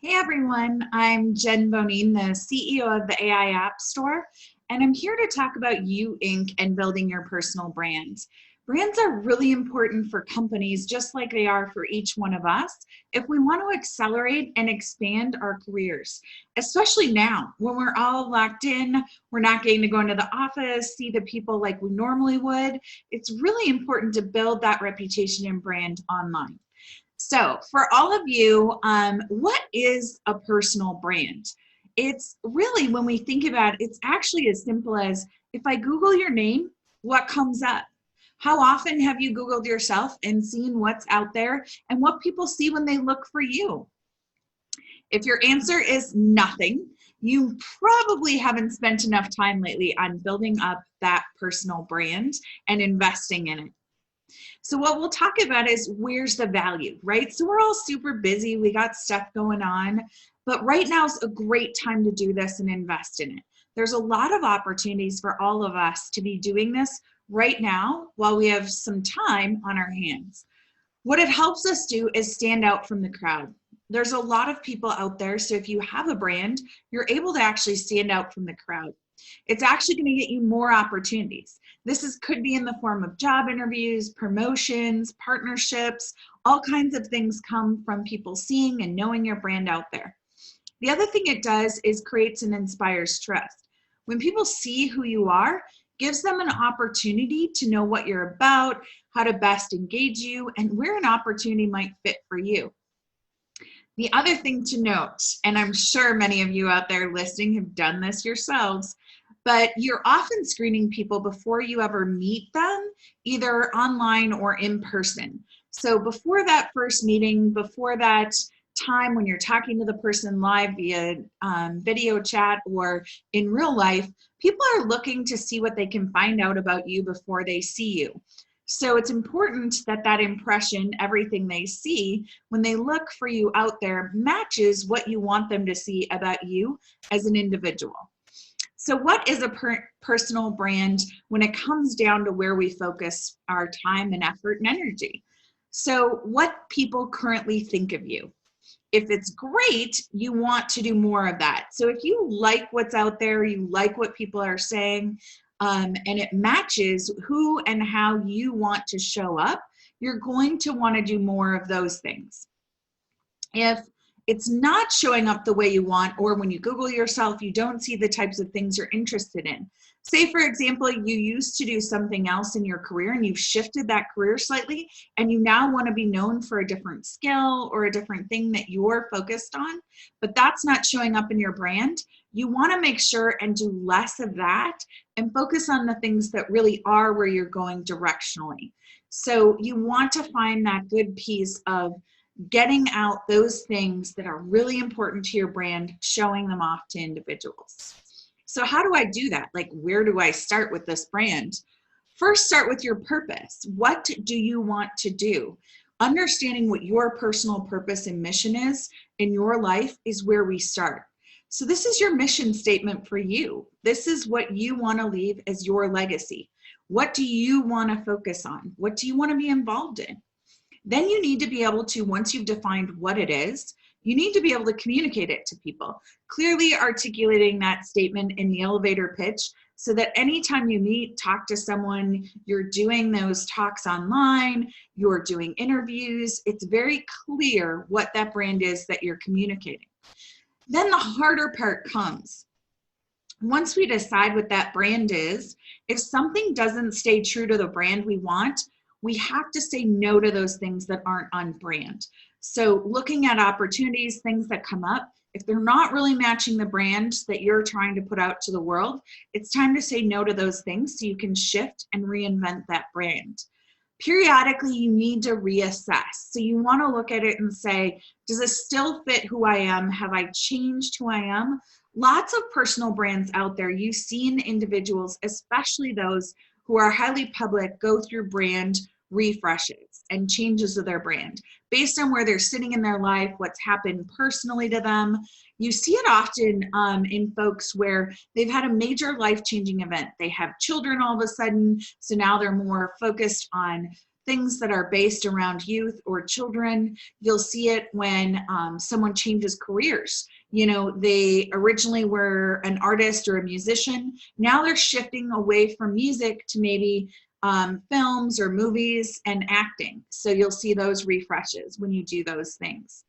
Hey everyone, I'm Jen Bonine, the CEO of the AI Appstore, and I'm here to talk about You Inc. and building your personal brand. Brands are really important for companies just like they are for each one of us if we want to accelerate and expand our careers, especially now when we're all locked in, we're not getting to go into the office, see the people like we normally would. It's really important to build that reputation and brand online. So for all of you, what is a personal brand? It's really, when we think about it, it's actually as simple as if I Google your name, what comes up? How often have you Googled yourself and seen what's out there and what people see when they look for you? If your answer is nothing, you probably haven't spent enough time lately on building up that personal brand and investing in it. So what we'll talk about is where's the value, right? So we're all super busy, we got stuff going on, but right now is a great time to do this and invest in it. There's a lot of opportunities for all of us to be doing this right now while we have some time on our hands. What it helps us do is stand out from the crowd. There's a lot of people out there, so if you have a brand, you're able to actually stand out from the crowd. It's actually going to get you more opportunities. Could be in the form of job interviews, promotions, partnerships, all kinds of things come from people seeing and knowing your brand out there. The other thing it does is creates and inspires trust. When people see who you are, gives them an opportunity to know what you're about, how to best engage you, and where an opportunity might fit for you. The other thing to note, and I'm sure many of you out there listening have done this yourselves, but you're often screening people before you ever meet them, either online or in person. So before that first meeting, before that time when you're talking to the person live via video chat or in real life, people are looking to see what they can find out about you before they see you. So it's important that that impression, everything they see, when they look for you out there, matches what you want them to see about you as an individual. So what is a personal brand when it comes down to where we focus our time and effort and energy? So what people currently think of you. If it's great, you want to do more of that. So if you like what's out there, you like what people are saying, and it matches who and how you want to show up, you're going to want to do more of those things. If it's not showing up the way you want, or when you Google yourself, you don't see the types of things you're interested in. Say, for example, you used to do something else in your career and you've shifted that career slightly and you now want to be known for a different skill or a different thing that you're focused on, but that's not showing up in your brand. You want to make sure and do less of that and focus on the things that really are where you're going directionally. So you want to find that good piece of getting out those things that are really important to your brand, showing them off to individuals. So how do I do that? Like, where do I start with this brand? First, start with your purpose. What do you want to do? Understanding what your personal purpose and mission is in your life is where we start. So this is your mission statement for you. This is what you want to leave as your legacy. What do you want to focus on? What do you want to be involved in? Then you need to be able to, once you've defined what it is, you need to be able to communicate it to people, clearly articulating that statement in the elevator pitch so that anytime you meet, talk to someone, you're doing those talks online, you're doing interviews, it's very clear what that brand is that you're communicating. Then the harder part comes. Once we decide what that brand is, if something doesn't stay true to the brand we want, we have to say no to those things that aren't on brand. So looking at opportunities, things that come up, if they're not really matching the brand that you're trying to put out to the world, it's time to say no to those things so you can shift and reinvent that brand. Periodically, you need to reassess. So you want to look at it and say, does this still fit who I am? Have I changed who I am? Lots of personal brands out there. You've seen individuals, especially those who are highly public, go through brand refreshes and changes of their brand based on where they're sitting in their life, what's happened personally to them. You see it often in folks where they've had a major life-changing event. They have children all of a sudden, so now they're more focused on things that are based around youth or children. You'll see it when someone changes careers. You know, they originally were an artist or a musician. Now they're shifting away from music to maybe films or movies and acting. So you'll see those refreshes when you do those things.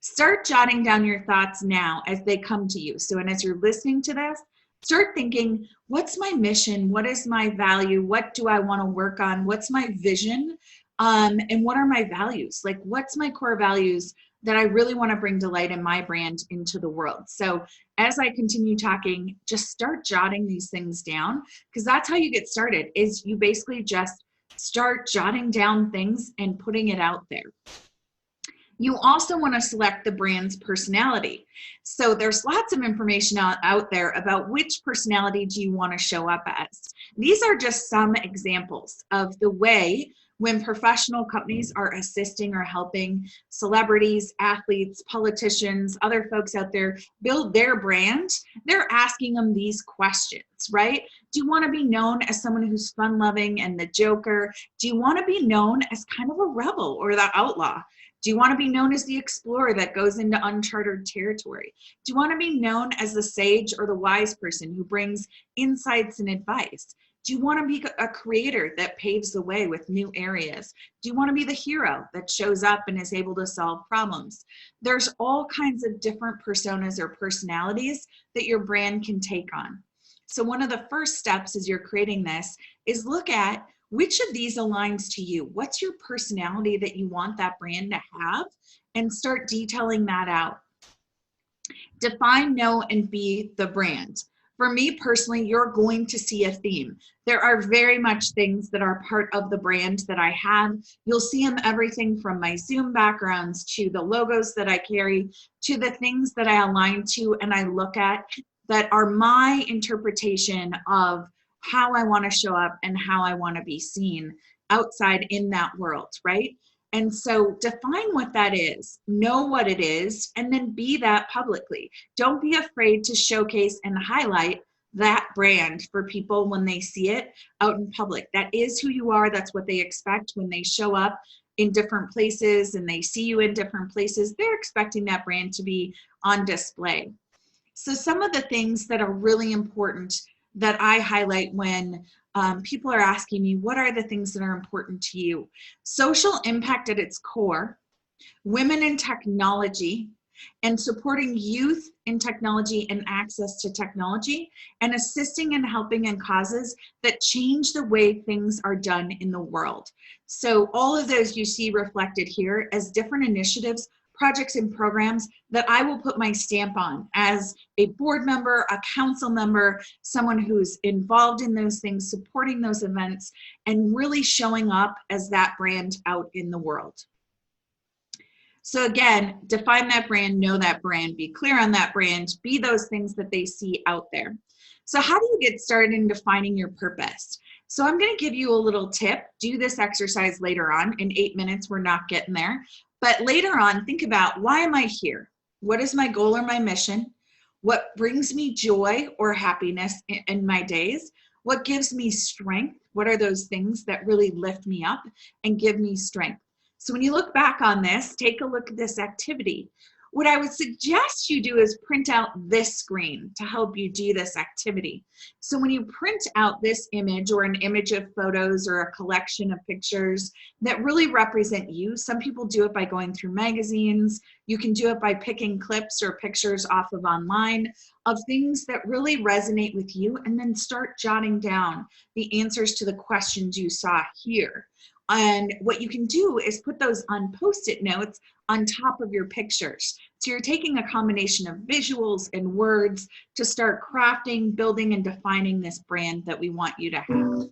Start jotting down your thoughts now as they come to you. So, and as you're listening to this, start thinking, what's my mission? What is my value? What do I want to work on? What's my vision? And what are my values? Like, what's my core values that I really want to bring to light in my brand into the world? So as I continue talking, just start jotting these things down, because that's how you get started, is you basically just start jotting down things and putting it out there. You also want to select the brand's personality. So there's lots of information out there about which personality do you want to show up as. These are just some examples of the way when professional companies are assisting or helping celebrities, athletes, politicians, other folks out there build their brand. They're asking them these questions, right? Do you want to be known as someone who's fun-loving and the joker? Do you want to be known as kind of a rebel or the outlaw? Do you want to be known as the explorer that goes into uncharted territory? Do you want to be known as the sage or the wise person who brings insights and advice? Do you want to be a creator that paves the way with new areas? Do you want to be the hero that shows up and is able to solve problems? There's all kinds of different personas or personalities that your brand can take on. So one of the first steps as you're creating this is look at which of these aligns to you. What's your personality that you want that brand to have? And start detailing that out. Define, know, and be the brand. For me personally, you're going to see a theme. There are very much things that are part of the brand that I have. You'll see them everything from my Zoom backgrounds to the logos that I carry to the things that I align to and I look at that are my interpretation of how I want to show up and how I want to be seen outside in that world, right? And so define what that is, know what it is, and then be that publicly. Don't be afraid to showcase and highlight that brand for people when they see it out in public. That is who you are. That's what they expect when they show up in different places and they see you in different places. They're expecting that brand to be on display. So some of the things that are really important that I highlight when people are asking me, what are the things that are important to you? Social impact at its core, women in technology, and supporting youth in technology and access to technology, and assisting and helping in causes that change the way things are done in the world. So all of those you see reflected here as different initiatives, projects, and programs that I will put my stamp on as a board member, a council member, someone who's involved in those things, supporting those events, and really showing up as that brand out in the world. So again, define that brand, know that brand, be clear on that brand, be those things that they see out there. So how do you get started in defining your purpose? So I'm going to give you a little tip. Do this exercise later on. In 8 minutes, we're not getting there. But later on, think about, why am I here? What is my goal or my mission? What brings me joy or happiness in my days? What gives me strength? What are those things that really lift me up and give me strength? So when you look back on this, take a look at this activity. What I would suggest you do is print out this screen to help you do this activity. So when you print out this image or an image of photos or a collection of pictures that really represent you, some people do it by going through magazines. You can do it by picking clips or pictures off of online of things that really resonate with you, and then start jotting down the answers to the questions you saw here. And what you can do is put those on Post-it notes on top of your pictures. So you're taking a combination of visuals and words to start crafting, building, and defining this brand that we want you to have.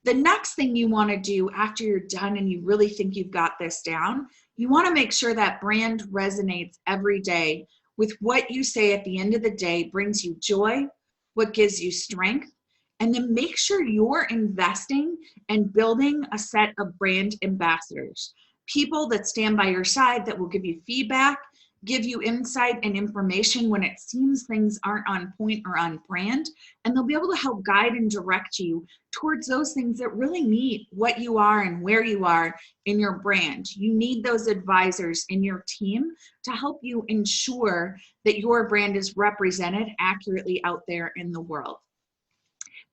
The next thing you want to do after you're done and you really think you've got this down, you want to make sure that brand resonates every day with what you say at the end of the day brings you joy, what gives you strength, and then make sure you're investing and building a set of brand ambassadors, people that stand by your side that will give you feedback, give you insight and information when it seems things aren't on point or on brand, and they'll be able to help guide and direct you towards those things that really meet what you are and where you are in your brand. You need those advisors in your team to help you ensure that your brand is represented accurately out there in the world.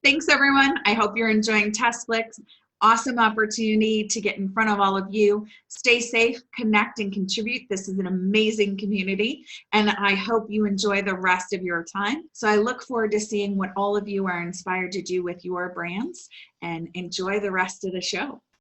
Thanks, everyone. I hope you're enjoying TestFlix. Awesome opportunity to get in front of all of you. Stay safe, connect, and contribute. This is an amazing community, and I hope you enjoy the rest of your time. So I look forward to seeing what all of you are inspired to do with your brands, and enjoy the rest of the show.